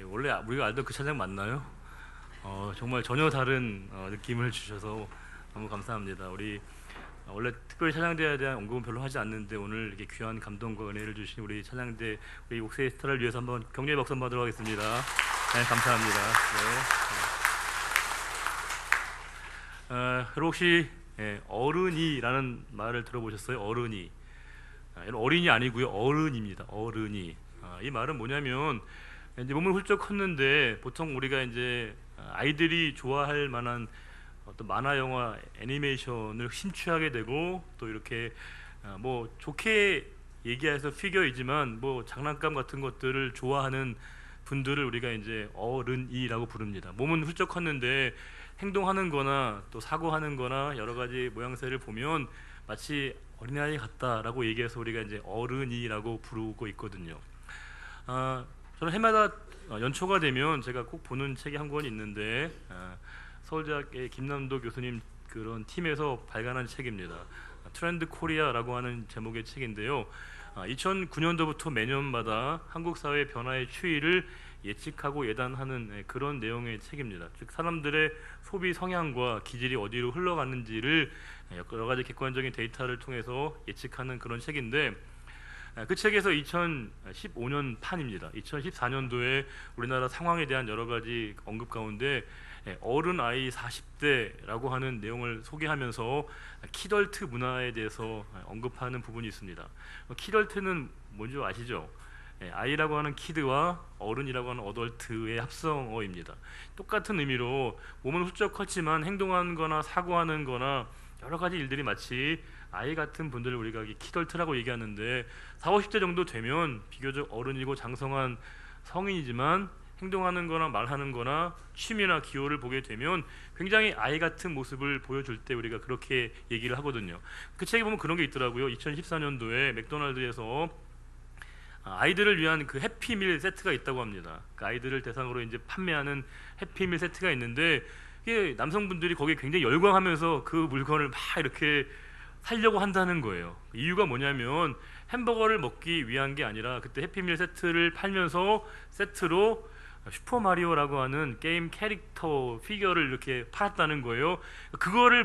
원래 우리가 알던 그 찬양 맞나요? 정말 전혀 다른 느낌을 주셔서 너무 감사합니다. 우리 원래 특별히 찬양대에 대한 언급은 별로 하지 않는데 오늘 이렇게 귀한 감동과 은혜를 주신 우리 찬양대 우리 옥세이 스타를 위해서 한번 격려의 박수 한번 하도록 하겠습니다. 네, 감사합니다. 여러분 혹시 어른이라는 말을 들어보셨어요? 어른이 어린이 아니고요, 어른입니다. 어른이. 이 말은 뭐냐면 이제 몸을 훌쩍 컸는데 보통 우리가 이제 아이들이 좋아할 만한 어떤 만화, 영화, 애니메이션을 심취하게 되고 또 이렇게 뭐 좋게 얘기해서 피겨이지만 뭐 장난감 같은 것들을 좋아하는 분들을 우리가 이제 어른이라고 부릅니다. 몸은 훌쩍 컸는데 행동하는 거나 또 사고하는 거나 여러 가지 모양새를 보면 마치 어린아이 같다라고 얘기해서 우리가 이제 어른이라고 부르고 있거든요. 저는 해마다 연초가 되면 제가 꼭 보는 책이 한 권 있는데 서울대학의 김남도 교수님 그런 팀에서 발간한 책입니다. 트렌드 코리아라고 하는 제목의 책인데요. 2009년도부터 매년마다 한국 사회 변화의 추이를 예측하고 예단하는 그런 내용의 책입니다. 즉 사람들의 소비 성향과 기질이 어디로 흘러가는지를 여러 가지 객관적인 데이터를 통해서 예측하는 그런 책인데, 그 책에서 2015년 판입니다. 2014년도에 우리나라 상황에 대한 여러 가지 언급 가운데 어른 아이 40대라고 하는 내용을 소개하면서 키덜트 문화에 대해서 언급하는 부분이 있습니다. 키덜트는 뭔지 아시죠? 아이라고 하는 키드와 어른이라고 하는 어덜트의 합성어입니다. 똑같은 의미로 몸은 훌쩍 컸지만 행동하는 거나 사고하는 거나 여러 가지 일들이 마치 아이 같은 분들을 우리가 키덜트라고 얘기하는데 40, 50대 정도 되면 비교적 어른이고 장성한 성인이지만 행동하는 거나 말하는 거나 취미나 기호를 보게 되면 굉장히 아이 같은 모습을 보여줄 때 우리가 그렇게 얘기를 하거든요. 그 책에 보면 그런 게 있더라고요. 2014년도에 맥도날드에서 아이들을 위한 그 해피밀 세트가 있다고 합니다. 그 아이들을 대상으로 이제 판매하는 해피밀 세트가 있는데 이게 남성분들이 거기에 굉장히 열광하면서 그 물건을 막 이렇게 살려고 한다는 거예요. 이유가 뭐냐면 햄버거를 먹기 위한 게 아니라 그때 해피밀 세트를 팔면서 세트로 슈퍼마리오라고 하는 게임 캐릭터 피규어를 이렇게 팔았다는 거예요. 그거를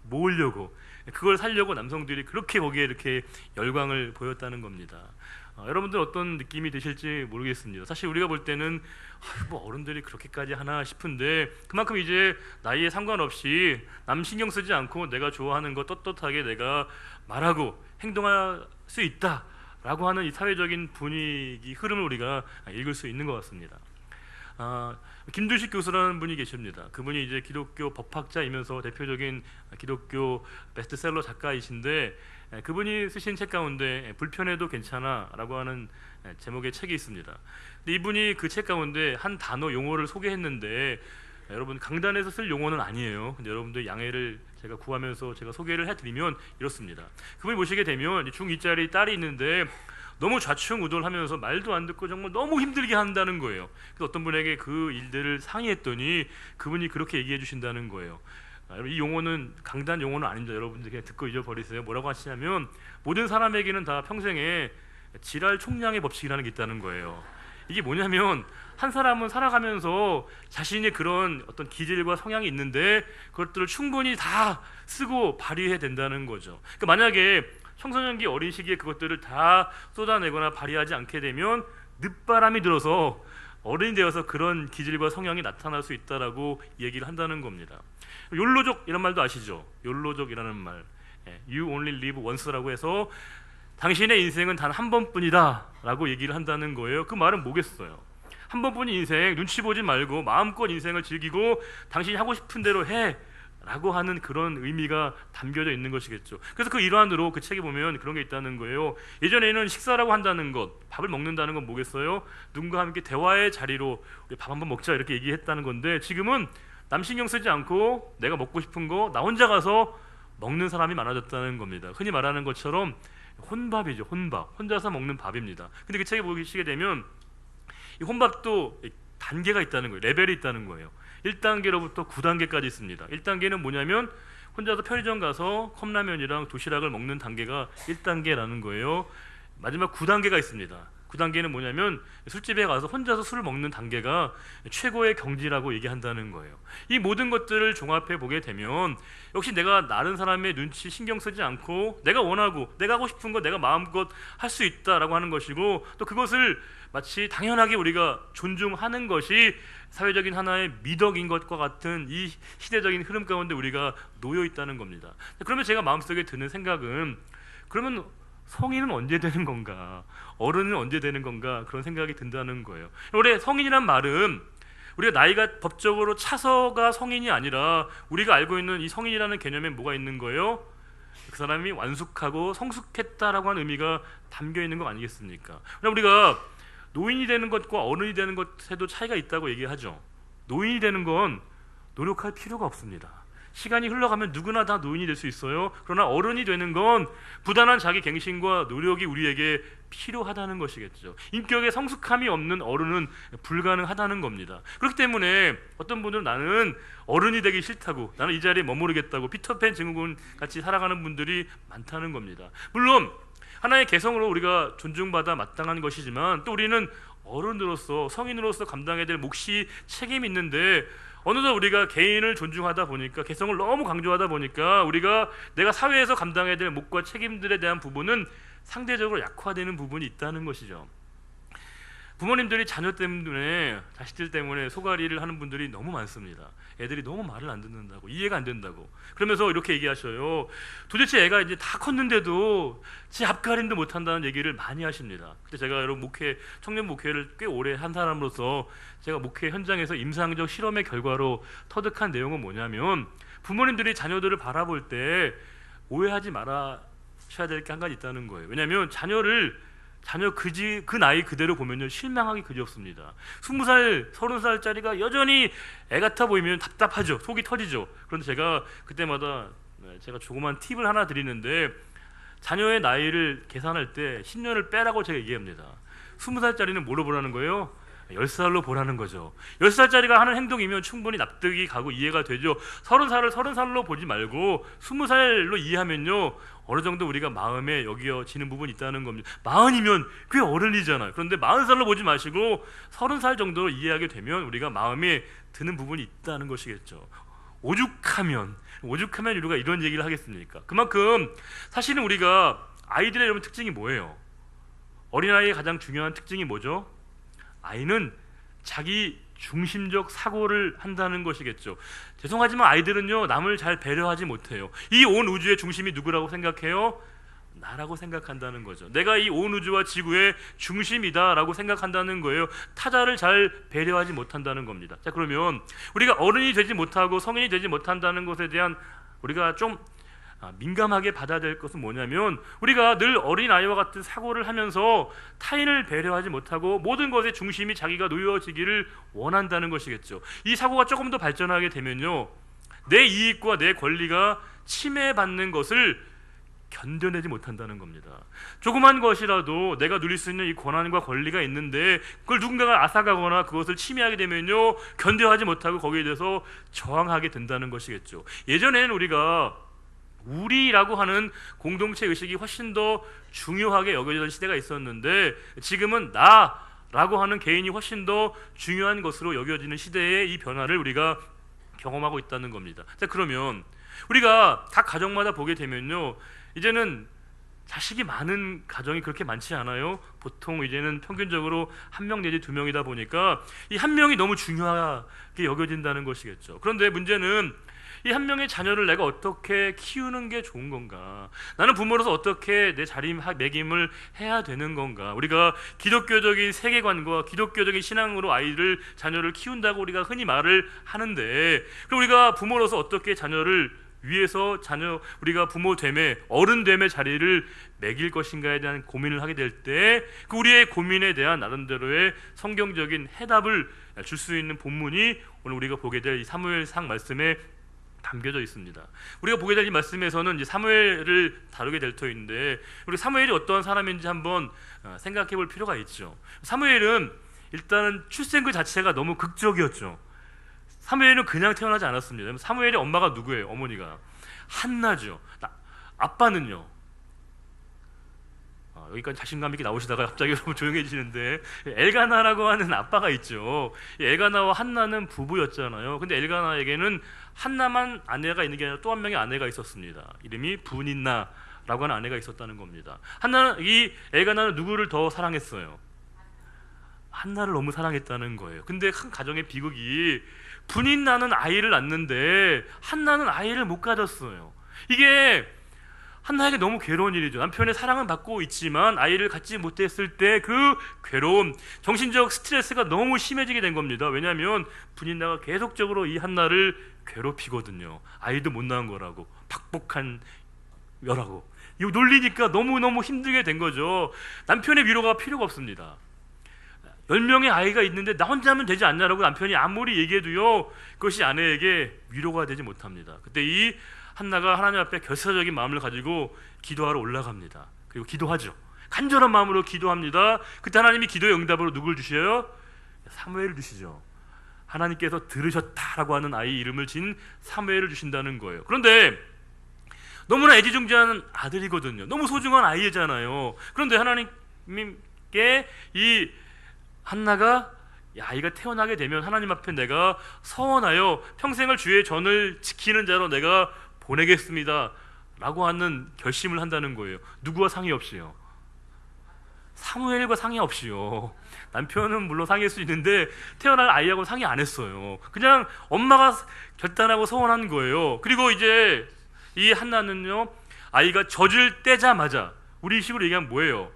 모으려고, 그걸 살려고 남성들이 그렇게 거기에 이렇게 열광을 보였다는 겁니다. 여러분들 어떤 느낌이 드실지 모르겠습니다. 사실 우리가 볼 때는 뭐 어른들이 그렇게까지 하나 싶은데 그만큼 이제 나이에 상관없이 남 신경 쓰지 않고 내가 좋아하는 거 떳떳하게 내가 말하고 행동할 수 있다라고 하는 이 사회적인 분위기 흐름을 우리가 읽을 수 있는 것 같습니다. 김두식 교수라는 분이 계십니다. 그분이 이제 기독교 법학자이면서 대표적인 기독교 베스트셀러 작가이신데 그분이 쓰신 책 가운데 불편해도 괜찮아라고 하는 제목의 책이 있습니다. 근데 이분이 그 책 가운데 한 단어 용어를 소개했는데 여러분 강단에서 쓸 용어는 아니에요. 근데 여러분들 양해를 제가 구하면서 제가 소개를 해드리면 이렇습니다. 그분이 모시게 되면 중2짜리 딸이 있는데 너무 좌충우돌하면서 말도 안 듣고 정말 너무 힘들게 한다는 거예요. 그래서 어떤 분에게 그 일들을 상의했더니 그분이 그렇게 얘기해 주신다는 거예요. 이 용어는 강단 용어는 아닙니다. 여러분들 그냥 듣고 잊어버리세요. 뭐라고 하시냐면 모든 사람에게는 다 평생에 지랄 총량의 법칙이라는 게 있다는 거예요. 이게 뭐냐면 한 사람은 살아가면서 자신의 그런 어떤 기질과 성향이 있는데 그것들을 충분히 다 쓰고 발휘해야 된다는 거죠. 그러니까 만약에 청소년기 어린 시기에 그것들을 다 쏟아내거나 발휘하지 않게 되면 늦바람이 들어서 어른이 되어서 그런 기질과 성향이 나타날 수 있다라고 얘기를 한다는 겁니다. 욜로족 이런 말도 아시죠? 욜로족이라는 말, You only live once라고 해서 당신의 인생은 단 한 번뿐이다 라고 얘기를 한다는 거예요. 그 말은 뭐겠어요? 한 번뿐인 인생 눈치 보지 말고 마음껏 인생을 즐기고 당신이 하고 싶은 대로 해 라고 하는 그런 의미가 담겨져 있는 것이겠죠. 그래서 그 일환으로 그 책에 보면 그런 게 있다는 거예요. 예전에는 식사라고 한다는 것, 밥을 먹는다는 건 뭐겠어요? 누군가 함께 대화의 자리로 우리 밥 한번 먹자 이렇게 얘기했다는 건데 지금은 남 신경 쓰지 않고 내가 먹고 싶은 거 나 혼자 가서 먹는 사람이 많아졌다는 겁니다. 흔히 말하는 것처럼 혼밥이죠. 혼밥, 혼자서 먹는 밥입니다. 근데 그 책에 보시게 되면 이 혼밥도 단계가 있다는 거예요. 레벨이 있다는 거예요. 1단계로부터 9단계까지 있습니다. 1단계는 뭐냐면 혼자서 편의점 가서 컵라면이랑 도시락을 먹는 단계가 1단계라는 거예요. 마지막 9단계가 있습니다. 그 단계는 뭐냐면 술집에 가서 혼자서 술을 먹는 단계가 최고의 경지라고 얘기한다는 거예요. 이 모든 것들을 종합해 보게 되면 역시 내가 다른 사람의 눈치 신경 쓰지 않고 내가 원하고 내가 하고 싶은 거 내가 마음껏 할 수 있다라고 하는 것이고, 또 그것을 마치 당연하게 우리가 존중하는 것이 사회적인 하나의 미덕인 것과 같은 이 시대적인 흐름 가운데 우리가 놓여 있다는 겁니다. 그러면 제가 마음속에 드는 생각은, 그러면 성인은 언제 되는 건가? 어른은 언제 되는 건가? 그런 생각이 든다는 거예요. 원래 성인이란 말은 우리가 나이가 법적으로 차서가 성인이 아니라 우리가 알고 있는 이 성인이라는 개념에 뭐가 있는 거예요? 그 사람이 완숙하고 성숙했다라고 하는 의미가 담겨 있는 거 아니겠습니까? 우리가 노인이 되는 것과 어른이 되는 것에도 차이가 있다고 얘기하죠. 노인이 되는 건 노력할 필요가 없습니다. 시간이 흘러가면 누구나 다 노인이 될 수 있어요. 그러나 어른이 되는 건 부단한 자기 갱신과 노력이 우리에게 필요하다는 것이겠죠. 인격에 성숙함이 없는 어른은 불가능하다는 겁니다. 그렇기 때문에 어떤 분들은 나는 어른이 되기 싫다고, 나는 이 자리에 머무르겠다고 피터팬 증후군 같이 살아가는 분들이 많다는 겁니다. 물론 하나의 개성으로 우리가 존중받아 마땅한 것이지만 또 우리는 어른으로서, 성인으로서 감당해야 될 몫이 책임이 있는데, 어느덧 우리가 개인을 존중하다 보니까, 개성을 너무 강조하다 보니까 우리가 내가 사회에서 감당해야 될 몫과 책임들에 대한 부분은 상대적으로 약화되는 부분이 있다는 것이죠. 부모님들이 자녀 때문에, 자식들 때문에 소갈이를 하는 분들이 너무 많습니다. 애들이 너무 말을 안 듣는다고, 이해가 안 된다고. 그러면서 이렇게 얘기하셔요. 도대체 애가 이제 다 컸는데도 제 앞가림도 못한다는 얘기를 많이 하십니다. 근데 제가 여러분 청년 목회를 꽤 오래 한 사람으로서 제가 목회 현장에서 임상적 실험의 결과로 터득한 내용은 뭐냐면, 부모님들이 자녀들을 바라볼 때 오해하지 말아셔야 될 게 한 가지 있다는 거예요. 왜냐하면 자녀 그 나이 그대로 보면요, 실망하기 그지없습니다. 20살, 30살짜리가 여전히 애 같아 보이면 답답하죠. 속이 터지죠. 그런데 제가 그때마다 제가 조그만 팁을 하나 드리는데, 자녀의 나이를 계산할 때 10년을 빼라고 제가 얘기합니다. 20살짜리는 뭐로 보라는 거예요? 10살로 보라는 거죠. 10살짜리가 하는 행동이면 충분히 납득이 가고 이해가 되죠. 30살로 보지 말고 20살로 이해하면요, 어느 정도 우리가 마음에 여겨지는 부분이 있다는 겁니다. 40이면 꽤 어른이잖아요. 그런데 40살로 보지 마시고 30살 정도로 이해하게 되면 우리가 마음에 드는 부분이 있다는 것이겠죠. 오죽하면 우리가 이런 얘기를 하겠습니까? 그만큼 사실은 우리가 아이들의 여러분 특징이 뭐예요? 어린아이의 가장 중요한 특징이 뭐죠? 아이는 자기 중심적 사고를 한다는 것이겠죠. 죄송하지만 아이들은요, 남을 잘 배려하지 못해요. 이 온 우주의 중심이 누구라고 생각해요? 나라고 생각한다는 거죠. 내가 이 온 우주와 지구의 중심이다라고 생각한다는 거예요. 타자를 잘 배려하지 못한다는 겁니다. 자, 그러면 우리가 어른이 되지 못하고 성인이 되지 못한다는 것에 대한 우리가 좀 민감하게 받아야 될 것은 뭐냐면, 우리가 늘 어린아이와 같은 사고를 하면서 타인을 배려하지 못하고 모든 것의 중심이 자기가 놓여지기를 원한다는 것이겠죠. 이 사고가 조금 더 발전하게 되면요, 내 이익과 내 권리가 침해받는 것을 견뎌내지 못한다는 겁니다. 조그만 것이라도 내가 누릴 수 있는 이 권한과 권리가 있는데 그걸 누군가가 앗아가거나 그것을 침해하게 되면요, 견뎌하지 못하고 거기에 대해서 저항하게 된다는 것이겠죠. 예전에는 우리가 우리라고 하는 공동체 의식이 훨씬 더 중요하게 여겨지던 시대가 있었는데, 지금은 나라고 하는 개인이 훨씬 더 중요한 것으로 여겨지는 시대의 이 변화를 우리가 경험하고 있다는 겁니다. 자, 그러면 우리가 각 가정마다 보게 되면요, 이제는 자식이 많은 가정이 그렇게 많지 않아요. 보통 이제는 평균적으로 1명 내지 2명이다 보니까 이 1명이 너무 중요하게 여겨진다는 것이겠죠. 그런데 문제는 이 1명의 자녀를 내가 어떻게 키우는 게 좋은 건가? 나는 부모로서 어떻게 내 자리매김을 해야 되는 건가? 우리가 기독교적인 세계관과 기독교적인 신앙으로 자녀를 키운다고 우리가 흔히 말을 하는데, 그럼 우리가 부모로서 어떻게 자녀를 위해서 우리가 부모됨의, 어른됨의 자리를 매길 것인가에 대한 고민을 하게 될 때, 그 우리의 고민에 대한 나름대로의 성경적인 해답을 줄 수 있는 본문이 오늘 우리가 보게 될 이 사무엘상 말씀에 담겨져 있습니다. 우리가 보게 될 이 말씀에서는 이제 사무엘을 다루게 될 터인데, 우리 사무엘이 어떤 사람인지 한번 생각해 볼 필요가 있죠. 사무엘은 일단은 출생 그 자체가 너무 극적이었죠. 사무엘은 그냥 태어나지 않았습니다. 사무엘의 엄마가 누구예요? 어머니가 한나죠. 아빠는요? 여기까지 자신감 있게 나오시다가 갑자기 너무 조용해지시는데, 엘가나라고 하는 아빠가 있죠. 이 엘가나와 한나는 부부였잖아요. 근데 엘가나에게는 한나만 아내가 있는 게 아니라 또 한 명의 아내가 있었습니다. 이름이 분인나라고 하는 아내가 있었다는 겁니다. 이 엘가나는 누구를 더 사랑했어요? 한나를 너무 사랑했다는 거예요. 근데 한 가정의 비극이, 분인나는 아이를 낳는데 한나는 아이를 못 가졌어요. 이게 한나에게 너무 괴로운 일이죠. 남편의 사랑은 받고 있지만 아이를 갖지 못했을 때 그 괴로움, 정신적 스트레스가 너무 심해지게 된 겁니다. 왜냐하면 분인나가 계속적으로 이 한나를 괴롭히거든요. 아이도 못 낳은 거라고, 박복한 여라고 이거 놀리니까 너무너무 힘들게 된 거죠. 남편의 위로가 필요가 없습니다. 10명의 아이가 있는데 나 혼자 하면 되지 않냐라고 남편이 아무리 얘기해도요, 그것이 아내에게 위로가 되지 못합니다. 그때 이 한나가 하나님 앞에 결사적인 마음을 가지고 기도하러 올라갑니다. 그리고 기도하죠. 간절한 마음으로 기도합니다. 그때 하나님이 기도의 응답으로 누굴 주셔요? 사무엘을 주시죠. 하나님께서 들으셨다라고 하는 아이 이름을 진 사무엘을 주신다는 거예요. 그런데 너무나 애지중지한 아들이거든요. 너무 소중한 아이잖아요. 그런데 하나님께 이 한나가 아이가 태어나게 되면 하나님 앞에 내가 서원하여 평생을 주의 전을 지키는 자로 내가 보내겠습니다 라고 하는 결심을 한다는 거예요. 누구와 상의 없이요. 사무엘과 상의 없이요. 남편은 물론 상의할 수 있는데 태어날 아이하고 상의 안 했어요. 그냥 엄마가 결단하고 서원한 거예요. 그리고 이제 이 한나는요, 아이가 젖을 떼자마자, 우리식으로 얘기하면 뭐예요?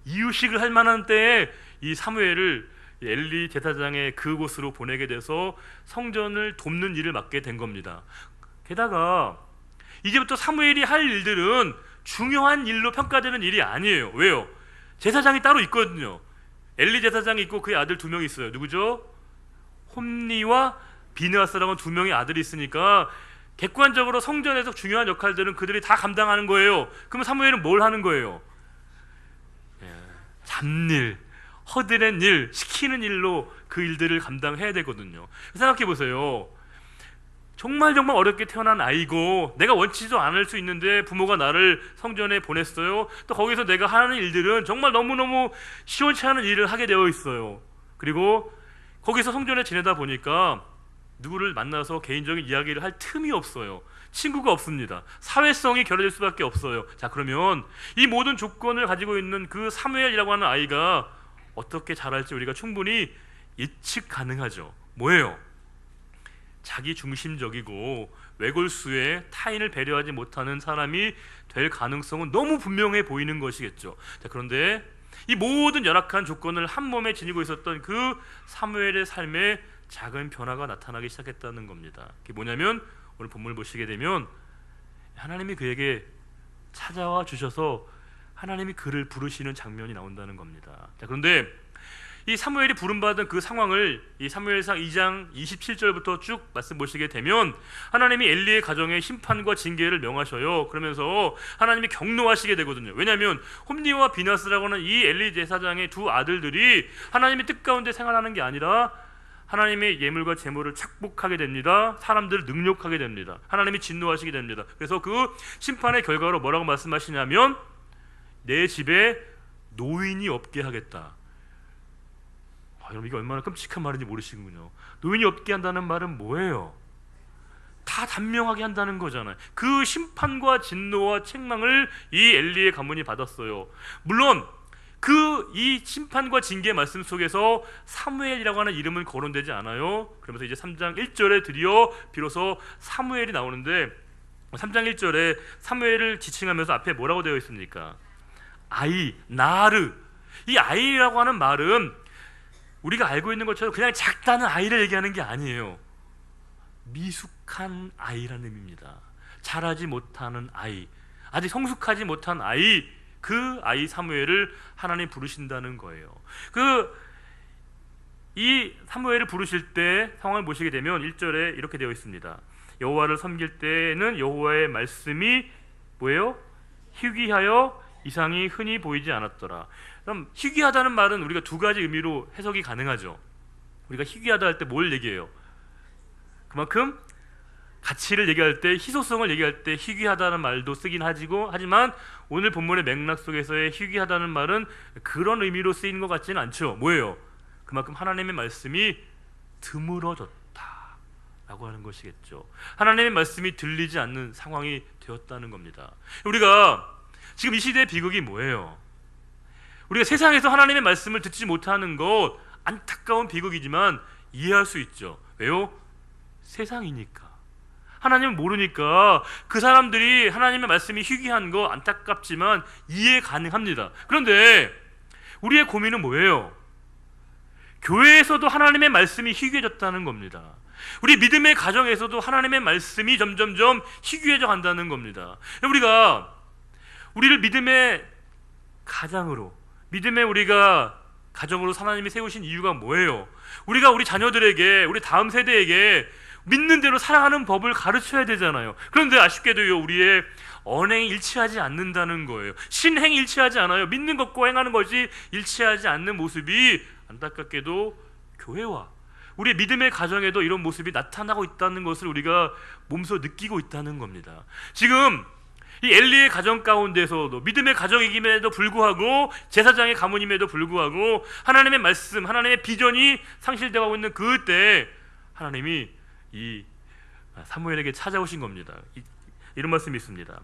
이유식을 할 만한 때에 이 사무엘을 엘리 제사장의 그곳으로 보내게 돼서 성전을 돕는 일을 맡게 된 겁니다. 게다가 이제부터 사무엘이 할 일들은 중요한 일로 평가되는 일이 아니에요. 왜요? 제사장이 따로 있거든요. 엘리 제사장이 있고 그의 아들 2명이 있어요. 누구죠? 홈니와 비느하스라고 2명의 아들이 있으니까 객관적으로 성전에서 중요한 역할들은 그들이 다 감당하는 거예요. 그러면 사무엘은 뭘 하는 거예요? 잡일, 허드렛 일, 시키는 일로 그 일들을 감당해야 되거든요. 생각해 보세요. 정말 어렵게 태어난 아이고 내가 원치도 않을 수 있는데 부모가 나를 성전에 보냈어요. 또 거기서 내가 하는 일들은 정말 너무너무 시원치 않은 일을 하게 되어 있어요. 그리고 거기서 성전에 지내다 보니까 누구를 만나서 개인적인 이야기를 할 틈이 없어요. 친구가 없습니다. 사회성이 결여될 수밖에 없어요. 자, 그러면 이 모든 조건을 가지고 있는 그 사무엘이라고 하는 아이가 어떻게 자랄지 우리가 충분히 예측 가능하죠. 뭐예요? 자기 중심적이고 외골수에 타인을 배려하지 못하는 사람이 될 가능성은 너무 분명해 보이는 것이겠죠. 자, 그런데 이 모든 열악한 조건을 한 몸에 지니고 있었던 그 사무엘의 삶에 작은 변화가 나타나기 시작했다는 겁니다. 그게 뭐냐면 오늘 본문을 보시게 되면 하나님이 그에게 찾아와 주셔서 하나님이 그를 부르시는 장면이 나온다는 겁니다. 자, 그런데 이 사무엘이 부름받은 그 상황을 이 사무엘상 2장 27절부터 쭉 말씀 보시게 되면 하나님이 엘리의 가정에 심판과 징계를 명하셔요. 그러면서 하나님이 경노하시게 되거든요. 왜냐하면 홈니와 비나스라고 하는 이 엘리 제사장의 2 아들들이 하나님의 뜻 가운데 생활하는 게 아니라 하나님의 예물과 제물을 착복하게 됩니다. 사람들을 능욕하게 됩니다. 하나님이 진노하시게 됩니다. 그래서 그 심판의 결과로 뭐라고 말씀하시냐면 내 집에 노인이 없게 하겠다. 여러분, 이게 얼마나 끔찍한 말인지 모르시군요. 노인이 없게 한다는 말은 뭐예요? 다 단명하게 한다는 거잖아요. 그 심판과 진노와 책망을 이 엘리의 가문이 받았어요. 물론 이 심판과 징계의 말씀 속에서 사무엘이라고 하는 이름은 거론되지 않아요. 그러면서 이제 3장 1절에 드디어 비로소 사무엘이 나오는데 3장 1절에 사무엘을 지칭하면서 앞에 뭐라고 되어 있습니까? 아이, 나르. 이 아이라고 하는 말은 우리가 알고 있는 것처럼 그냥 작다는 아이를 얘기하는 게 아니에요. 미숙한 아이라는 의미입니다. 자라지 못하는 아이, 아직 성숙하지 못한 아이, 그 아이 사무엘을 하나님 부르신다는 거예요. 이 사무엘을 부르실 때 상황을 보시게 되면 1절에 이렇게 되어 있습니다. 여호와를 섬길 때는 여호와의 말씀이 뭐예요? 희귀하여 이상이 흔히 보이지 않았더라. 그럼 희귀하다는 말은 우리가 2가지 의미로 해석이 가능하죠. 우리가 희귀하다 할 때 뭘 얘기해요? 그만큼 가치를 얘기할 때, 희소성을 얘기할 때 희귀하다는 말도 쓰긴 하지만 오늘 본문의 맥락 속에서의 희귀하다는 말은 그런 의미로 쓰이는 것 같지는 않죠. 뭐예요? 그만큼 하나님의 말씀이 드물어졌다라고 하는 것이겠죠. 하나님의 말씀이 들리지 않는 상황이 되었다는 겁니다. 우리가 지금 이 시대의 비극이 뭐예요? 우리가 세상에서 하나님의 말씀을 듣지 못하는 것, 안타까운 비극이지만 이해할 수 있죠. 왜요? 세상이니까. 하나님을 모르니까 그 사람들이 하나님의 말씀이 희귀한 거 안타깝지만 이해 가능합니다. 그런데 우리의 고민은 뭐예요? 교회에서도 하나님의 말씀이 희귀해졌다는 겁니다. 우리 믿음의 가정에서도 하나님의 말씀이 점점점 희귀해져 간다는 겁니다. 우리를 믿음의 가장으로, 믿음의 우리가 가정으로 하나님이 세우신 이유가 뭐예요? 우리가 우리 자녀들에게, 우리 다음 세대에게 믿는 대로 살아가는 법을 가르쳐야 되잖아요. 그런데 아쉽게도요, 우리의 언행이 일치하지 않는다는 거예요. 신행이 일치하지 않아요. 믿는 것과 행하는 것이 일치하지 않는 모습이 안타깝게도 교회와 우리 믿음의 가정에도 이런 모습이 나타나고 있다는 것을 우리가 몸소 느끼고 있다는 겁니다. 지금 이 엘리의 가정 가운데서도 믿음의 가정이김에도 불구하고, 제사장의 가문임에도 불구하고 하나님의 말씀, 하나님의 비전이 상실되고 있는 그때 하나님이 이 사무엘에게 찾아오신 겁니다. 이런 말씀이 있습니다.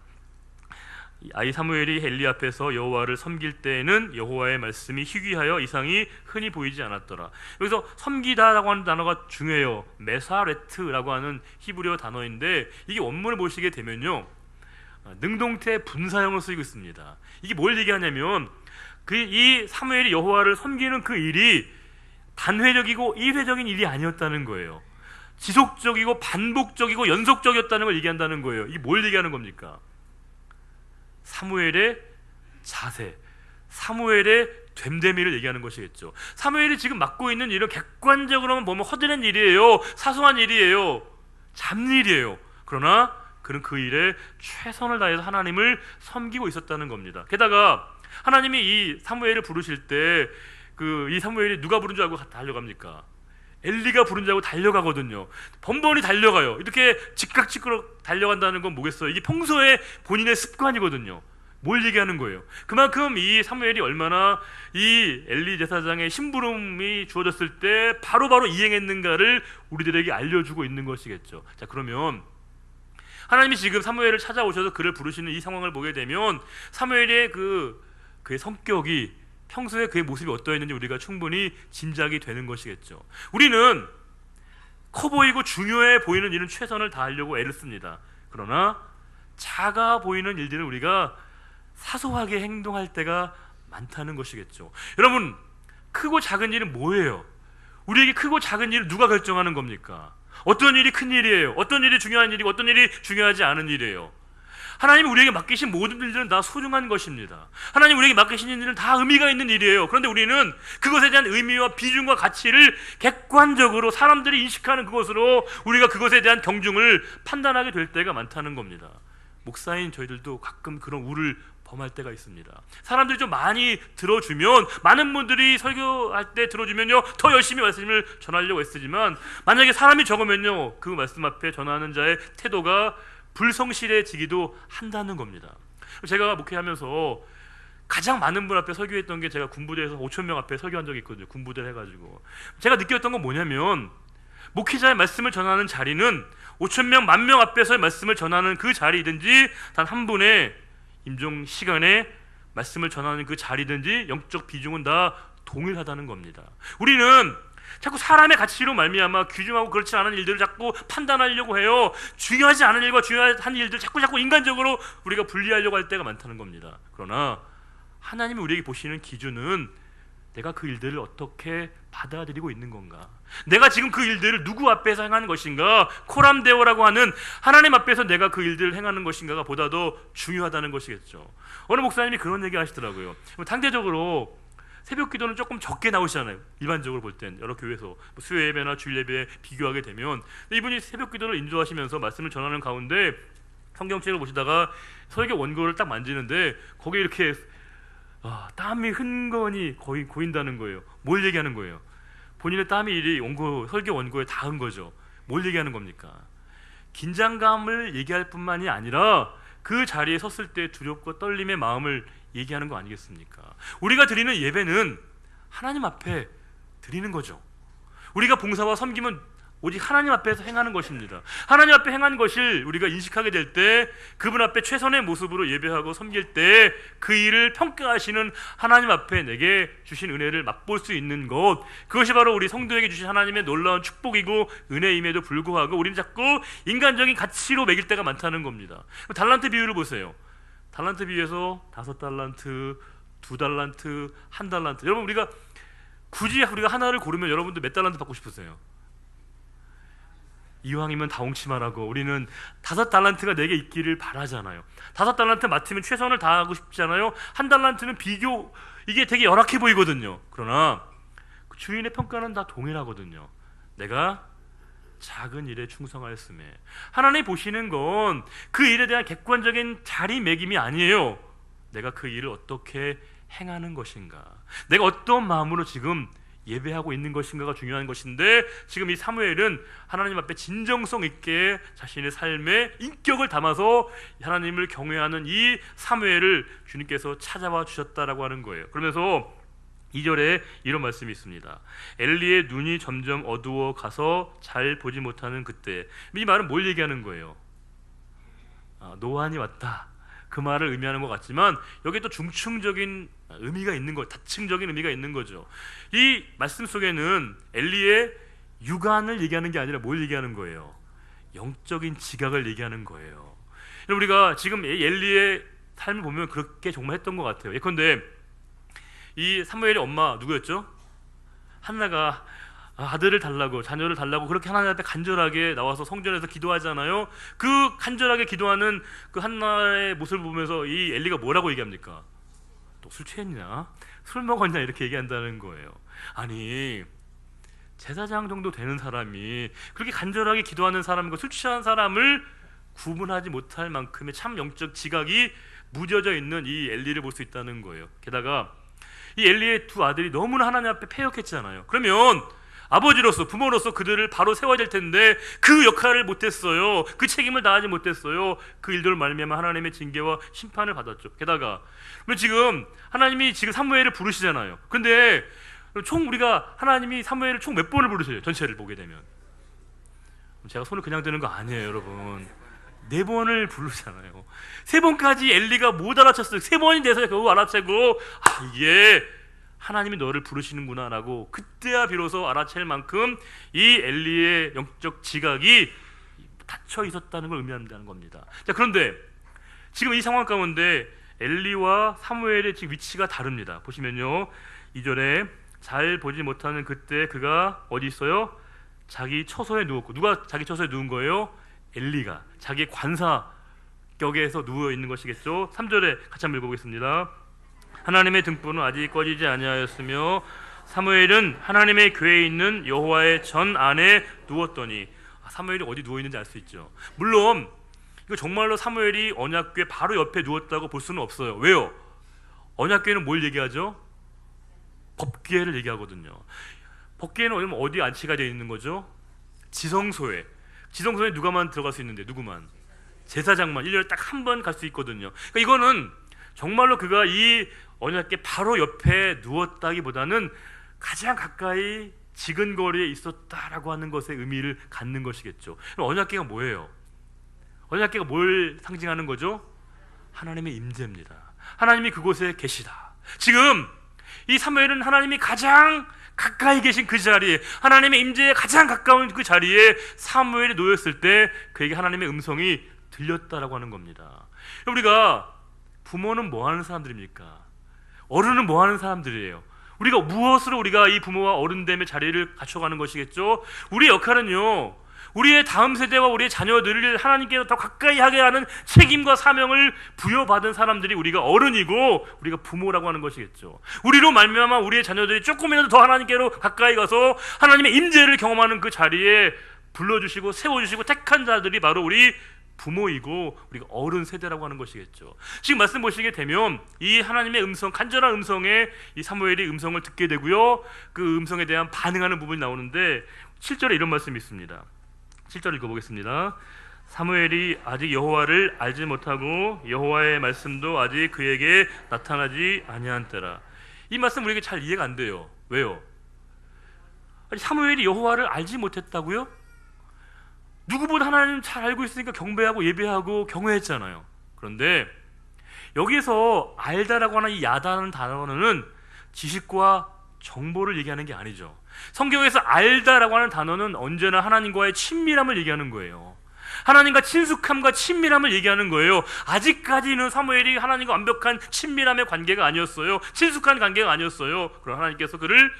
아이 사무엘이 엘리 앞에서 여호와를 섬길 때에는 여호와의 말씀이 희귀하여 이상이 흔히 보이지 않았더라. 여기서 섬기다라고 하는 단어가 중요해요. 메사레트라고 하는 히브리어 단어인데 이게 원문을 보시게 되면요, 능동태 분사형으로 쓰이고 있습니다. 이게 뭘 얘기하냐면 이 사무엘이 여호와를 섬기는 그 일이 단회적이고 일회적인 일이 아니었다는 거예요. 지속적이고 반복적이고 연속적이었다는 걸 얘기한다는 거예요. 이게 뭘 얘기하는 겁니까? 사무엘의 자세, 사무엘의 됨됨이를 얘기하는 것이겠죠. 사무엘이 지금 맡고 있는 일은 객관적으로만 보면 허드렛 일이에요. 사소한 일이에요. 잡일이에요. 그러나 그는 그 일에 최선을 다해서 하나님을 섬기고 있었다는 겁니다. 게다가 하나님이 이 사무엘을 부르실 때 이 사무엘이 누가 부른 줄 알고 달려갑니까? 엘리가 부른 줄 알고 달려가거든요. 번번이 달려가요. 이렇게 즉각즉각 달려간다는 건 뭐겠어요? 이게 평소에 본인의 습관이거든요. 뭘 얘기하는 거예요? 그만큼 이 사무엘이 얼마나 이 엘리 제사장의 심부름이 주어졌을 때 바로바로 이행했는가를 우리들에게 알려주고 있는 것이겠죠. 자, 그러면 하나님이 지금 사무엘을 찾아오셔서 그를 부르시는 이 상황을 보게 되면 사무엘의 그의 성격이, 평소에 그의 모습이 어떠했는지 우리가 충분히 짐작이 되는 것이겠죠. 우리는 커 보이고 중요해 보이는 일은 최선을 다하려고 애를 씁니다. 그러나 작아 보이는 일들은 우리가 사소하게 행동할 때가 많다는 것이겠죠. 여러분, 크고 작은 일은 뭐예요? 우리에게 크고 작은 일을 누가 결정하는 겁니까? 어떤 일이 큰 일이에요? 어떤 일이 중요한 일이고 어떤 일이 중요하지 않은 일이에요? 하나님이 우리에게 맡기신 모든 일들은 다 소중한 것입니다. 하나님 우리에게 맡기신 일들은 다 의미가 있는 일이에요. 그런데 우리는 그것에 대한 의미와 비중과 가치를 객관적으로 사람들이 인식하는 그것으로 우리가 그것에 대한 경중을 판단하게 될 때가 많다는 겁니다. 목사인 저희들도 가끔 그런 우를 범할 때가 있습니다. 사람들이 좀 많이 들어주면, 많은 분들이 설교할 때 들어주면요 더 열심히 말씀을 전하려고 애쓰지만, 만약에 사람이 적으면요 그 말씀 앞에 전하는 자의 태도가 불성실해지기도 한다는 겁니다. 제가 목회하면서 가장 많은 분 앞에 설교했던 게, 제가 군부대에서 5,000명 앞에 설교한 적이 있거든요. 군부대를 해가지고 제가 느꼈던 건 뭐냐면, 목회자의 말씀을 전하는 자리는 5,000명, 10,000명 앞에서의 말씀을 전하는 그 자리든지, 단 한 분의 임종 시간에 말씀을 전하는 그 자리든지 영적 비중은 다 동일하다는 겁니다. 우리는 자꾸 사람의 가치로 말미암아 귀중하고 그렇지 않은 일들을 자꾸 판단하려고 해요. 중요하지 않은 일과 중요한 일들 자꾸 인간적으로 우리가 분리하려고 할 때가 많다는 겁니다. 그러나 하나님이 우리에게 보시는 기준은 내가 그 일들을 어떻게 받아들이고 있는 건가, 내가 지금 그 일들을 누구 앞에서 행하는 것인가, 코람데오라고 하는 하나님 앞에서 내가 그 일들을 행하는 것인가가 보다 더 중요하다는 것이겠죠. 어느 목사님이 그런 얘기 하시더라고요. 상대적으로 새벽 기도는 조금 적게 나오시잖아요. 일반적으로 볼 땐 여러 교회에서 수요 예배나 주일 예배에 비교하게 되면, 이분이 새벽 기도를 인도하시면서 말씀을 전하는 가운데 성경책을 보시다가 설교 원고를 딱 만지는데 거기에 이렇게 땀이 흥건히 거의 고인다는 거예요. 뭘 얘기하는 거예요? 본인의 땀이 설교 원고에 닿은 거죠. 뭘 얘기하는 겁니까? 긴장감을 얘기할 뿐만이 아니라 그 자리에 섰을 때 두렵고 떨림의 마음을 얘기하는 거 아니겠습니까? 우리가 드리는 예배는 하나님 앞에 드리는 거죠. 우리가 봉사와 섬김은 오직 하나님 앞에서 행하는 것입니다. 하나님 앞에 행한 것을 우리가 인식하게 될 때 그분 앞에 최선의 모습으로 예배하고 섬길 때 그 일을 평가하시는 하나님 앞에 내게 주신 은혜를 맛볼 수 있는 것, 그것이 바로 우리 성도에게 주신 하나님의 놀라운 축복이고 은혜임에도 불구하고 우리는 자꾸 인간적인 가치로 매길 때가 많다는 겁니다. 달란트 비유를 보세요. 달란트 비유에서 5달란트, 2달란트, 1달란트. 여러분, 우리가 굳이 우리가 하나를 고르면 여러분들 몇 달란트 받고 싶으세요? 이왕이면 다 옹치마라고 우리는 5달란트가 내게 있기를 바라잖아요. 5달란트 맡으면 최선을 다하고 싶잖아요. 1달란트는 비교, 이게 되게 열악해 보이거든요. 그러나 그 주인의 평가는 다 동일하거든요. 내가 작은 일에 충성하였음에. 하나님 보시는 건 그 일에 대한 객관적인 자리매김이 아니에요. 내가 그 일을 어떻게 행하는 것인가, 내가 어떤 마음으로 지금 예배하고 있는 것인가가 중요한 것인데, 지금 이 사무엘은 하나님 앞에 진정성 있게 자신의 삶에 인격을 담아서 하나님을 경외하는 이 사무엘을 주님께서 찾아와 주셨다라고 하는 거예요. 그러면서 2절에 이런 말씀이 있습니다. 엘리의 눈이 점점 어두워 가서 잘 보지 못하는 그때. 이 말은 뭘 얘기하는 거예요? 노안이 왔다, 그 말을 의미하는 것 같지만 여기에 또 중층적인 의미가 있는 거, 다층적인 의미가 있는 거죠. 이 말씀 속에는 엘리의 육안을 얘기하는 게 아니라 뭘 얘기하는 거예요? 영적인 지각을 얘기하는 거예요. 우리가 지금 엘리의 삶을 보면 그렇게 정말 했던 것 같아요. 예컨대 이 사무엘의 엄마 누구였죠? 한나가 아들을 달라고, 자녀를 달라고 그렇게 하나님 앞에 간절하게 나와서 성전에서 기도하잖아요. 그 간절하게 기도하는 그 한나의 모습을 보면서 이 엘리가 뭐라고 얘기합니까? 또 술 취했냐? 술 먹었냐? 이렇게 얘기한다는 거예요. 아니, 제사장 정도 되는 사람이 그렇게 간절하게 기도하는 사람과 술 취한 사람을 구분하지 못할 만큼의 참 영적 지각이 무뎌져 있는 이 엘리를 볼 수 있다는 거예요. 게다가 이 엘리의 두 아들이 너무나 하나님 앞에 패역했잖아요. 그러면 아버지로서, 부모로서 그들을 바로 세워야 될 텐데 그 역할을 못했어요. 그 책임을 다하지 못했어요. 그 일들을 말미암아 하나님의 징계와 심판을 받았죠. 게다가 지금 하나님이 지금 사무엘을 부르시잖아요. 근데 총 우리가 하나님이 사무엘을 총 몇 번을 부르셔요? 전체를 보게 되면 제가 손을 그냥 드는 거 아니에요, 여러분. 4번을 부르잖아요. 3번까지 엘리가 못 알아챘어요. 3번이 돼서 겨우 알아채고 이게 하나님이 너를 부르시는구나 라고 그때야 비로소 알아챌 만큼 이 엘리의 영적 지각이 닫혀 있었다는 걸 의미한다는 겁니다. 자, 그런데 지금 이 상황 가운데 엘리와 사무엘의 지금 위치가 다릅니다. 보시면요, 2절에 잘 보지 못하는 그때 그가 어디 있어요? 자기 처소에 누웠고. 누가 자기 처소에 누운 거예요? 엘리가 자기 관사 격에서 누워 있는 것이겠죠. 3절에 같이 한번 읽어보겠습니다. 하나님의 등불은 아직 꺼지지 아니하였으며 사무엘은 하나님의 궤에 있는 여호와의 전 안에 누웠더니. 사무엘이 어디 누워 있는지 알 수 있죠. 물론 이거 정말로 사무엘이 언약궤 바로 옆에 누웠다고 볼 수는 없어요. 왜요? 언약궤는 뭘 얘기하죠? 법궤를 얘기하거든요. 법궤는 어디 안치가 되어 있는 거죠? 지성소에. 지성소에 누가만 들어갈 수 있는데, 누구만? 제사장만 1년에 딱 한 번 갈 수 있거든요. 그러니까 이거는 정말로 그가 이 언약궤 바로 옆에 누웠다기보다는 가장 가까이 지근거리에 있었다라고 하는 것의 의미를 갖는 것이겠죠. 그럼 언약궤가 뭐예요? 언약궤가 뭘 상징하는 거죠? 하나님의 임재입니다. 하나님이 그곳에 계시다. 지금 이 사무엘은 하나님이 가장 가까이 계신 그 자리에, 하나님의 임재에 가장 가까운 그 자리에 사무엘이 놓였을 때 그에게 하나님의 음성이 들렸다라고 하는 겁니다. 우리가 부모는 뭐 하는 사람들입니까? 어른은 뭐 하는 사람들이에요? 우리가 무엇으로 우리가 이 부모와 어른됨의 자리를 갖춰가는 것이겠죠? 우리의 역할은요, 우리의 다음 세대와 우리의 자녀들을 하나님께서 더 가까이 하게 하는 책임과 사명을 부여받은 사람들이 우리가 어른이고 우리가 부모라고 하는 것이겠죠. 우리로 말미암아 우리의 자녀들이 조금이라도 더 하나님께로 가까이 가서 하나님의 임재를 경험하는 그 자리에 불러주시고 세워주시고 택한 자들이 바로 우리 부모이고 우리가 어른 세대라고 하는 것이겠죠. 지금 말씀 보시게 되면 이 하나님의 음성, 간절한 음성에 이 사무엘이 음성을 듣게 되고요, 그 음성에 대한 반응하는 부분이 나오는데 7절에 이런 말씀이 있습니다. 7절 읽어보겠습니다. 사무엘이 아직 여호와를 알지 못하고 여호와의 말씀도 아직 그에게 나타나지 아니한 때라. 이 말씀 우리에게 잘 이해가 안 돼요. 왜요? 아니, 사무엘이 여호와를 알지 못했다고요? 누구보다 하나님 잘 알고 있으니까 경배하고 예배하고 경외했잖아요. 그런데 여기서 알다라고 하는 이 야다라는 단어는 지식과 정보를 얘기하는 게 아니죠. 성경에서 알다라고 하는 단어는 언제나 하나님과의 친밀함을 얘기하는 거예요. 하나님과 친숙함과 친밀함을 얘기하는 거예요. 아직까지는 사무엘이 하나님과 완벽한 친밀함의 관계가 아니었어요. 친숙한 관계가 아니었어요. 그럼 하나님께서 그를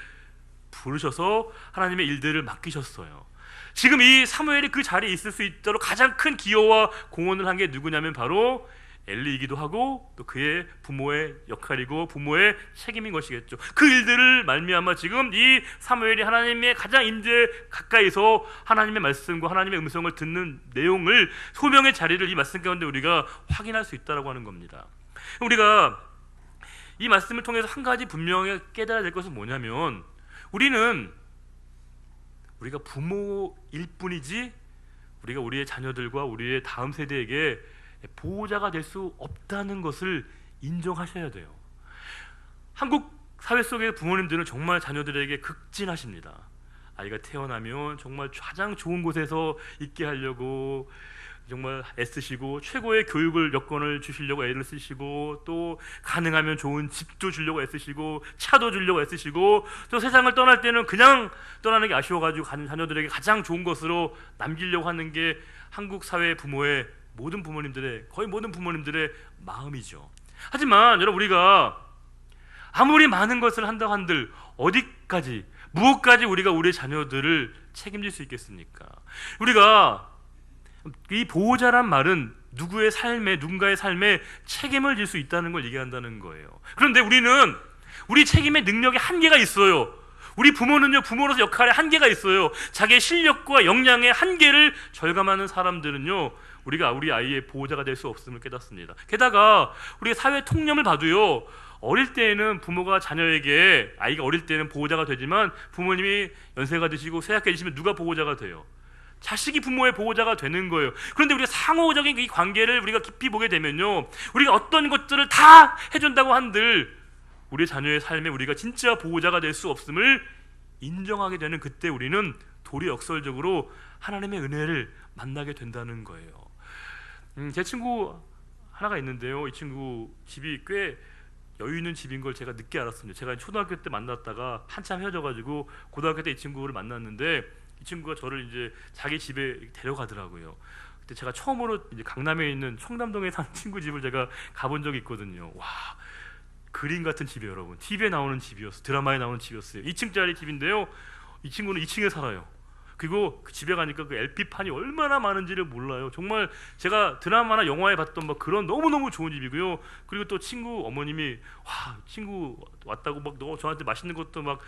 부르셔서 하나님의 일들을 맡기셨어요. 지금 이 사무엘이 그 자리에 있을 수 있도록 가장 큰 기여와 공헌을 한 게 누구냐면 바로 엘리이기도 하고 또 그의 부모의 역할이고 부모의 책임인 것이겠죠. 그 일들을 말미암아 지금 이 사무엘이 하나님의 가장 임재 가까이서 하나님의 말씀과 하나님의 음성을 듣는 내용을 소명의 자리를 이 말씀 가운데 우리가 확인할 수 있다라고 하는 겁니다. 우리가 이 말씀을 통해서 한 가지 분명히 깨달아야 될 것은 뭐냐면 우리가 부모일 뿐이지 우리가 우리의 자녀들과 우리의 다음 세대에게 보호자가 될 수 없다는 것을 인정하셔야 돼요. 한국 사회 속의 부모님들은 정말 자녀들에게 극진하십니다. 아이가 태어나면 정말 가장 좋은 곳에서 있게 하려고 정말 애쓰시고 최고의 교육을 여건을 주시려고 애를 쓰시고 또 가능하면 좋은 집도 주려고 애쓰시고 차도 주려고 애쓰시고 또 세상을 떠날 때는 그냥 떠나는 게 아쉬워가지고 자녀들에게 가장 좋은 것으로 남기려고 하는 게 한국 사회 부모의 거의 모든 부모님들의 마음이죠. 하지만 여러분 우리가 아무리 많은 것을 한다 한들 어디까지 무엇까지 우리가 우리 자녀들을 책임질 수 있겠습니까? 우리가 이 보호자란 말은 누군가의 삶에 책임을 질 수 있다는 걸 얘기한다는 거예요. 그런데 우리는 우리 책임의 능력에 한계가 있어요. 우리 부모는요, 부모로서 역할에 한계가 있어요. 자기의 실력과 역량의 한계를 절감하는 사람들은요, 우리가 우리 아이의 보호자가 될 수 없음을 깨닫습니다. 게다가 우리 사회 통념을 봐도요, 어릴 때에는 부모가 자녀에게, 아이가 어릴 때는 보호자가 되지만 부모님이 연세가 드시고 쇠약해지시면 누가 보호자가 돼요? 자식이 부모의 보호자가 되는 거예요. 그런데 우리가 상호적인 이 관계를 우리가 깊이 보게 되면요, 우리가 어떤 것들을 다 해준다고 한들 우리 자녀의 삶에 우리가 진짜 보호자가 될 수 없음을 인정하게 되는 그때 우리는 도리어 역설적으로 하나님의 은혜를 만나게 된다는 거예요. 제 친구 하나가 있는데요, 이 친구 집이 꽤 여유 있는 집인 걸 제가 늦게 알았습니다. 제가 초등학교 때 만났다가 한참 헤어져가지고 고등학교 때 이 친구를 만났는데 이 친구가 저를 이제 자기 집에 데려가더라고요. 그때 제가 처음으로 이제 강남에 있는 청담동에 사는 친구 집을 제가 가본 적이 있거든요. 와, 그림 같은 집이에요, 여러분. TV에 나오는 집이었어요. 드라마에 나오는 집이었어요. 2층짜리 집인데요, 이 친구는 2층에 살아요. 그리고 그 집에 가니까 그 LP판이 얼마나 많은지를 몰라요. 정말 제가 드라마나 영화에 봤던 막 그런 너무너무 좋은 집이고요. 그리고 또 친구 어머님이 와, 친구 왔다고 막 저한테 맛있는 것도 막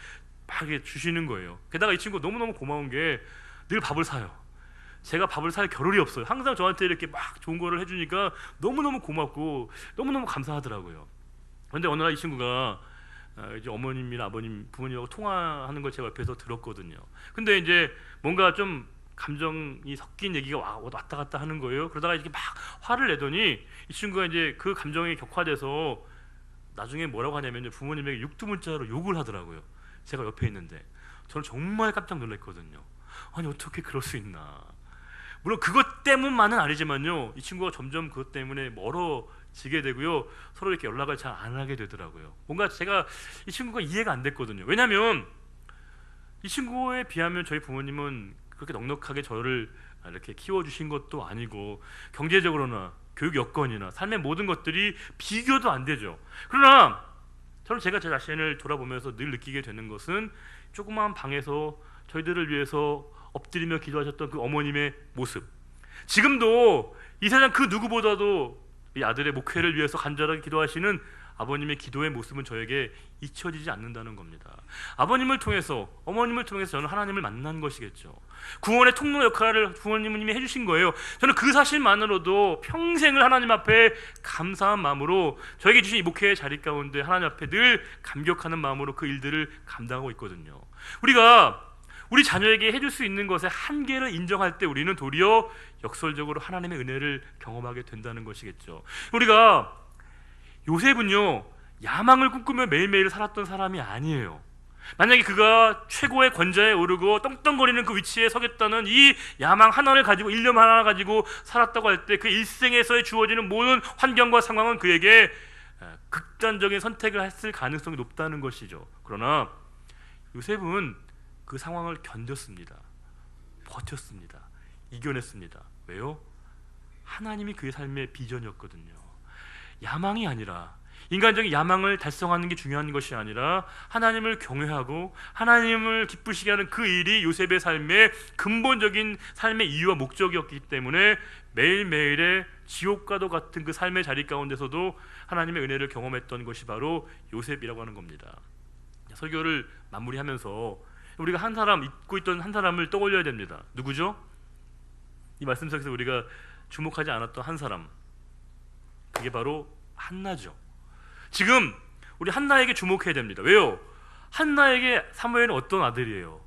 이렇게 주시는 거예요. 게다가 이 친구 너무너무 고마운 게 늘 밥을 사요. 제가 밥을 살 겨를이 없어요. 항상 저한테 이렇게 막 좋은 거를 해주니까 너무너무 고맙고 너무너무 감사하더라고요. 그런데 어느 날 이 친구가 이제 어머님이나 아버님, 부모님하고 통화하는 걸 제가 옆에서 들었거든요. 근데 이제 뭔가 좀 감정이 섞인 얘기가 왔다 갔다 하는 거예요. 그러다가 이렇게 막 화를 내더니 이 친구가 이제 그 감정이 격화돼서 나중에 뭐라고 하냐면요, 부모님에게 육두문자로 욕을 하더라고요. 제가 옆에 있는데 저는 정말 깜짝 놀랐거든요. 아니 어떻게 그럴 수 있나. 물론 그것 때문만은 아니지만요, 이 친구가 점점 그것 때문에 멀어지게 되고요, 서로 이렇게 연락을 잘 안 하게 되더라고요. 뭔가 제가 이 친구가 이해가 안 됐거든요. 왜냐하면 이 친구에 비하면 저희 부모님은 그렇게 넉넉하게 저를 이렇게 키워주신 것도 아니고 경제적으로나 교육 여건이나 삶의 모든 것들이 비교도 안 되죠. 그러나 저는 제가 제 자신을 돌아보면서 늘 느끼게 되는 것은 조그마한 방에서 저희들을 위해서 엎드리며 기도하셨던 그 어머님의 모습, 지금도 이 세상 그 누구보다도 이 아들의 목회를 위해서 간절하게 기도하시는 아버님의 기도의 모습은 저에게 잊혀지지 않는다는 겁니다. 아버님을 통해서, 어머님을 통해서 저는 하나님을 만난 것이겠죠. 구원의 통로 역할을 부모님이 해주신 거예요. 저는 그 사실만으로도 평생을 하나님 앞에 감사한 마음으로 저에게 주신 이 목회의 자리 가운데 하나님 앞에 늘 감격하는 마음으로 그 일들을 감당하고 있거든요. 우리가 우리 자녀에게 해줄 수 있는 것의 한계를 인정할 때 우리는 도리어 역설적으로 하나님의 은혜를 경험하게 된다는 것이겠죠. 우리가 요셉은요, 야망을 꿈꾸며 매일매일 살았던 사람이 아니에요. 만약에 그가 최고의 권좌에 오르고 떵떵거리는 그 위치에 서겠다는 이 야망 하나를 가지고, 일념 하나 가지고 살았다고 할 때 그 일생에서의 주어지는 모든 환경과 상황은 그에게 극단적인 선택을 했을 가능성이 높다는 것이죠. 그러나 요셉은 그 상황을 견뎠습니다. 버텼습니다. 이겨냈습니다. 왜요? 하나님이 그의 삶의 비전이었거든요. 야망이 아니라, 인간적인 야망을 달성하는 게 중요한 것이 아니라 하나님을 경외하고 하나님을 기쁘시게 하는 그 일이 요셉의 삶의 근본적인 삶의 이유와 목적이었기 때문에 매일매일의 지옥과도 같은 그 삶의 자리 가운데서도 하나님의 은혜를 경험했던 것이 바로 요셉이라고 하는 겁니다. 설교를 마무리하면서 우리가 한 사람, 잊고 있던 한 사람을 떠올려야 됩니다. 누구죠? 이 말씀 속에서 우리가 주목하지 않았던 한 사람, 그게 바로 한나죠. 지금 우리 한나에게 주목해야 됩니다. 왜요? 한나에게 사무엘은 어떤 아들이에요?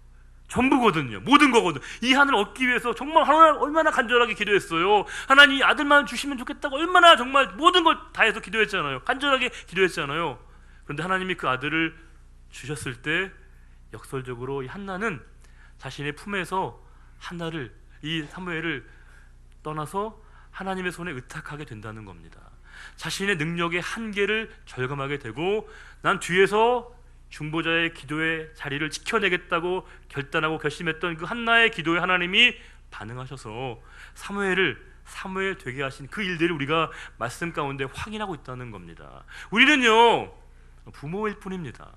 전부거든요. 모든 거거든. 이 하늘을 얻기 위해서 정말 하나님 얼마나 간절하게 기도했어요. 하나님 이 아들만 주시면 좋겠다고 얼마나 정말 모든 걸 다해서 기도했잖아요. 간절하게 기도했잖아요. 그런데 하나님이 그 아들을 주셨을 때 역설적으로 이 한나는 자신의 품에서 한나를, 이 사무엘을 떠나서 하나님의 손에 의탁하게 된다는 겁니다. 자신의 능력의 한계를 절감하게 되고, 난 뒤에서 중보자의 기도의 자리를 지켜내겠다고 결단하고 결심했던 그 한나의 기도에 하나님이 반응하셔서 사무엘을 사무엘 되게 하신 그 일들을 우리가 말씀 가운데 확인하고 있다는 겁니다. 우리는요, 부모일 뿐입니다.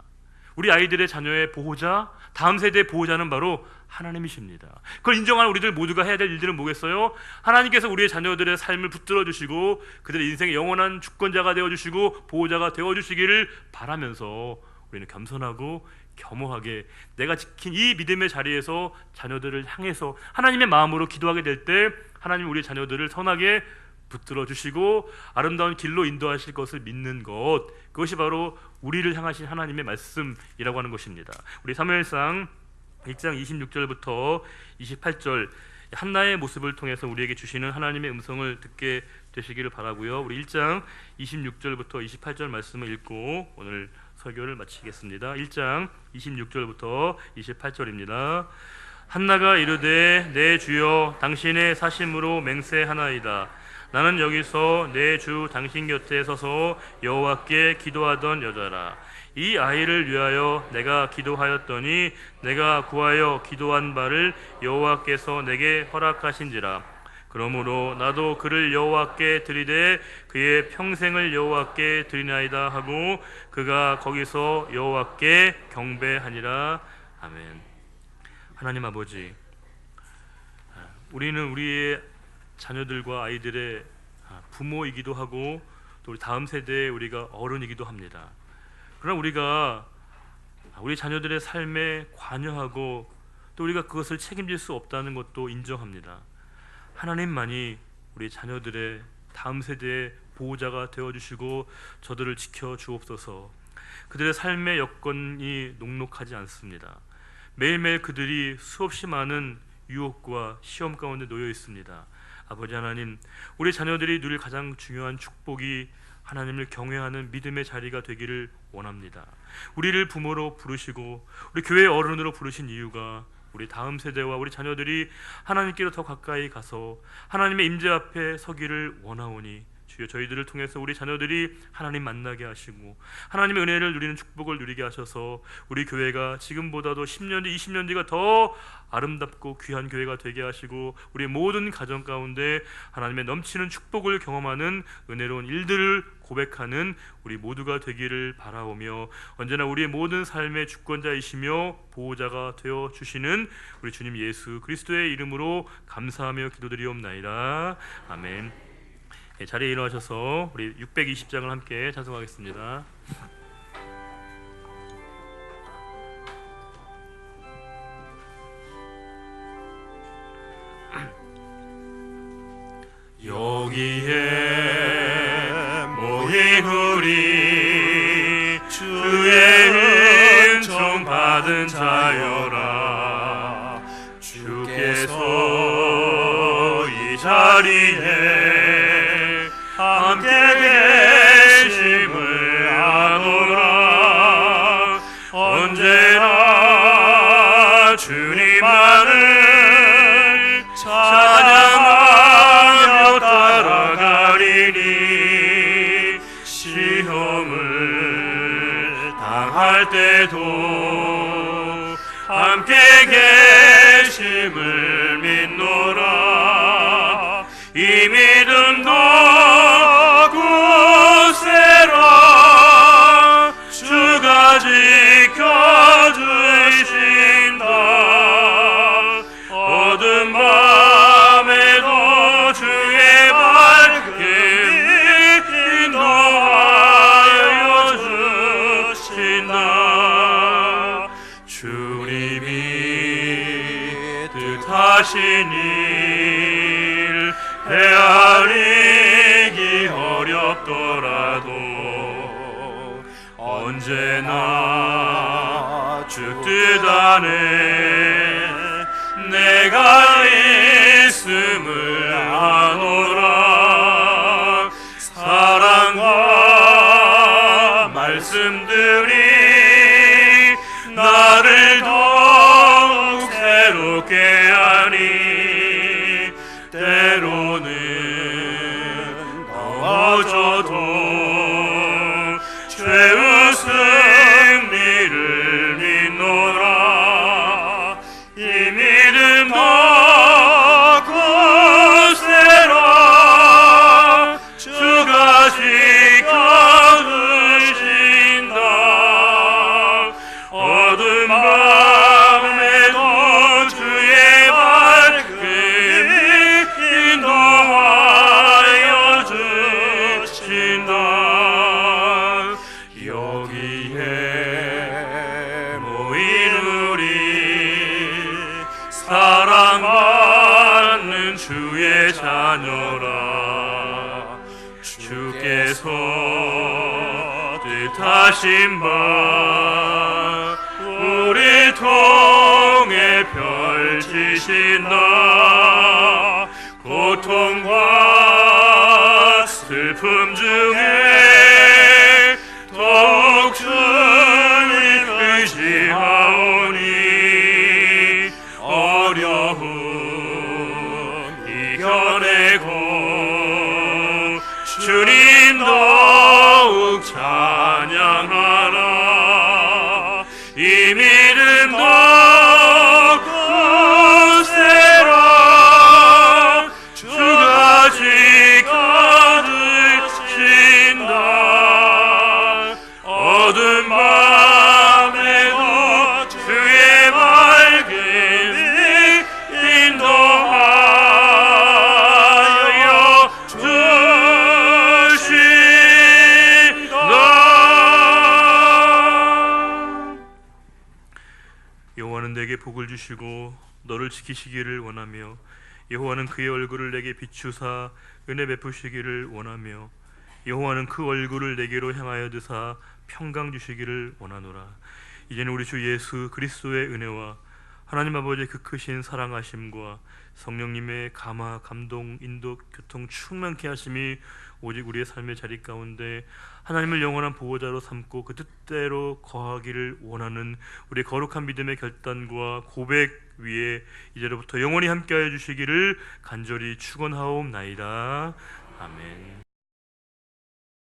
우리 아이들의 자녀의 보호자, 다음 세대의 보호자는 바로 하나님이십니다. 그걸 인정하는 우리들 모두가 해야 될 일들은 뭐겠어요? 하나님께서 우리의 자녀들의 삶을 붙들어 주시고 그들의 인생의 영원한 주권자가 되어주시고 보호자가 되어주시기를 바라면서 우리는 겸손하고 겸허하게 내가 지킨 이 믿음의 자리에서 자녀들을 향해서 하나님의 마음으로 기도하게 될 때 하나님 우리 자녀들을 선하게 붙들어 주시고 아름다운 길로 인도하실 것을 믿는 것, 그것이 바로 우리를 향하신 하나님의 말씀이라고 하는 것입니다. 우리 사무엘상 1장 26절부터 28절 한나의 모습을 통해서 우리에게 주시는 하나님의 음성을 듣게 되시기를 바라고요. 우리 1장 26절부터 28절 말씀을 읽고 오늘 설교를 마치겠습니다. 1장 26절부터 28절입니다. 한나가 이르되 내 주여 당신의 사심으로 맹세하나이다. 나는 여기서 내 주 당신 곁에 서서 여호와께 기도하던 여자라. 이 아이를 위하여 내가 기도하였더니 내가 구하여 기도한 바를 여호와께서 내게 허락하신지라. 그러므로 나도 그를 여호와께 드리되 그의 평생을 여호와께 드리나이다 하고 그가 거기서 여호와께 경배하니라. 아멘. 하나님 아버지, 우리는 우리의 자녀들과 아이들의 부모이기도 하고 또 우리 다음 세대의 우리가 어른이기도 합니다. 그러나 우리가 우리 자녀들의 삶에 관여하고 또 우리가 그것을 책임질 수 없다는 것도 인정합니다. 하나님만이 우리 자녀들의 다음 세대의 보호자가 되어주시고 저들을 지켜주옵소서. 그들의 삶의 여건이 녹록하지 않습니다. 매일매일 그들이 수없이 많은 유혹과 시험 가운데 놓여 있습니다. 아버지 하나님, 우리 자녀들이 누릴 가장 중요한 축복이 하나님을 경외하는 믿음의 자리가 되기를 원합니다. 우리를 부모로 부르시고 우리 교회의 어른으로 부르신 이유가 우리 다음 세대와 우리 자녀들이 하나님께로 더 가까이 가서 하나님의 임재 앞에 서기를 원하오니 주여 저희들을 통해서 우리 자녀들이 하나님 만나게 하시고 하나님의 은혜를 누리는 축복을 누리게 하셔서 우리 교회가 지금보다도 10년 뒤 20년 뒤가 더 아름답고 귀한 교회가 되게 하시고 우리 모든 가정 가운데 하나님의 넘치는 축복을 경험하는 은혜로운 일들을 고백하는 우리 모두가 되기를 바라오며 언제나 우리의 모든 삶의 주권자이시며 보호자가 되어 주시는 우리 주님 예수 그리스도의 이름으로 감사하며 기도드리옵나이다. 아멘. 자리에 일어나셔서 우리 620장을 함께 찬송하겠습니다. 여기에 모인 우리 주의 은총 받은 자여라. 주께서 이 자리에 함께 계심을 아노라. 언제나 주님만을 찬양하며 따라가리니 시험을 당할 때도 함께 계심을 믿노라. 이 믿음도 굳세라. 주가 지켜주신다. 어두운 밤에도 주의 밝음이 인도하여 주신다. 주님이 뜻하신 일 헤아리기 어렵더라도 언제나 주 뜻 안에 내가 있음을 아노라. 사랑과 말씀들이 나를 더욱 새롭게 하니 때로는 넘어져도 죄의 승리를 믿노라. 이 믿음도 굳세라. 주가 지켜주신다. 어두운 밤에도 주의 밝음이 인도하여 주신다. 여기에 모인 우리 사랑받는 주의 자녀라. 주께서 뜻하신 바 우리 통해 펼치신다. 고통과 슬픔 중에 더욱 주님 의지하오니 어려움 이겨내고 주님 더욱 찬양하라. 이 믿음도 굳세라. 주가 지켜주신다. 어두운 밤에도 주의 밝음이 인도하여 주신다. 여호와는 내게 복을 주시고 너를 지키시기를 원하며 여호와는 그의 얼굴을 내게 비추사 은혜 베푸시기를 원하며 여호와는 그 얼굴을 내게로 향하여 드사 평강 주시기를 원하노라. 이제는 우리 주 예수 그리스도의 은혜와 하나님 아버지의 그 크신 사랑하심과 성령님의 감화, 감동, 인도, 교통 충만케 하심이 오직 우리의 삶의 자리 가운데 하나님을 영원한 보호자로 삼고 그 뜻대로 거하기를 원하는 우리의 거룩한 믿음의 결단과 고백 위에 이제로부터 영원히 함께하여 주시기를 간절히 축원하옵나이다. 아멘.